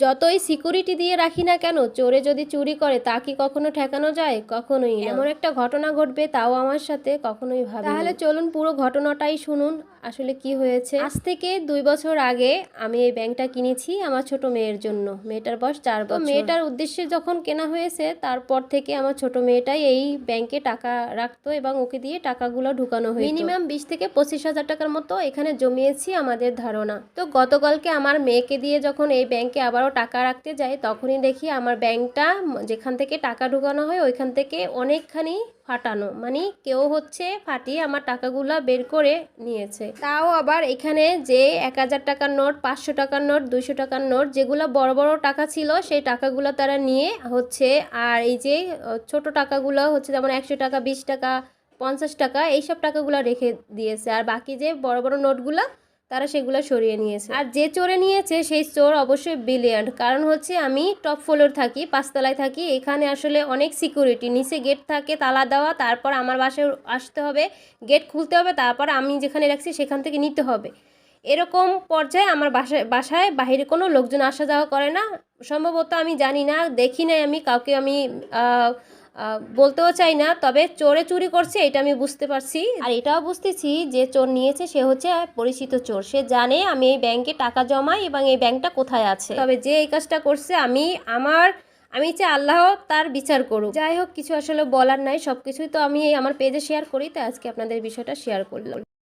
যতই সিকিউরিটি দিয়ে রাখি না কেন, চোরে যদি চুরি করে তা কি কখনো ঠেকানো যায়? কখনোই না। এমন একটা ঘটনা ঘটবে তাও আমার সাথে কখনোই ভাবিনি। তাহলে চলুন পুরো ঘটনাটাই শুনুন আসলে কি হয়েছে। আজ থেকে 2 বছর আগে আমি এই ব্যাংকটা কিনেছি আমার ছোট মেয়ের জন্য। মেয়েটার বয়স 4 বছর। মেয়েটার উদ্দেশ্যে যখন কেনা হয়েছে তারপর থেকে আমার ছোট মেয়েটাই এই ব্যাংকে টাকা রাখতো এবং ওকে দিয়ে টাকাগুলো ঢুকানো হতো। মিনিমাম 20 থেকে 25,000 টাকার মতো এখানে জমিয়েছি আমাদের ধারণা। তো গতকালকে আমার মেয়েকে দিয়ে যখন এই ব্যাংকে আবারও টাকা রাখতে যাই তখনই দেখি আমার ব্যাংকটা যেখান থেকে টাকা ঢুকানো হয় ওইখান থেকে অনেকখানি ফাটানো, মানে কেউ হচ্ছে ফাটিয়ে আমার টাকাগুলো বের করে নিয়েছে। তাও আবার এখানে যে 1000 টাকার নোট, 500 টাকার নোট, 200 টাকার নোট যেগুলো বড় বড় টাকা ছিল সেই টাকাগুলো তারা নিয়ে হচ্ছে, আর এই যে ছোট টাকাগুলো হচ্ছে যেমন 100 টাকা, 20 টাকা, 50 টাকা এইসব টাকাগুলো রেখে দিয়েছে, আর বাকি যে বড় বড় নোটগুলো তারা সেগুলো সরিয়ে নিয়েছে। আর যে চোরে নিয়েছে সেই চোর অবশ্যই ব্রিলিয়ান্ট, কারণ হচ্ছে আমি টপ ফ্লোর থাকি, 5 তলায় থাকি, এখানে আসলে অনেক সিকিউরিটি, নিচে গেট থাকে তালা দেওয়া, তারপর আমার বাসায় আসতে হবে, গেট খুলতে হবে, তারপর আমি যেখানে রাখছি সেখান থেকে নিতে হবে। এরকম পর্যায়ে আমার বাসায় বাইরে কোনো লোকজন আসা যাওয়া করে না। সম্ভবত আমি জানি না, দেখি নাই আমি কাউকে, আমি বলতেও চাই না, তবে চোরে চুরি করছে এটা আমি বুঝতে পারছি। আর এটাও বুঝতেছি যে চোর নিয়েছে সে হচ্ছে পরিচিত চোর, সে জানে আমি এই ব্যাংকে টাকা জমাই এবং এই ব্যাংকটা কোথায় আছে। তবে যে এই কাজটা করছে আমি চাই আল্লাহ তার বিচার করুক। যাই হোক, কিছু আসলে বলার নাই, সব কিছুই তো আমি আমার পেজে শেয়ার করি, তাই আজকে আপনাদের বিষয়টা শেয়ার করলাম।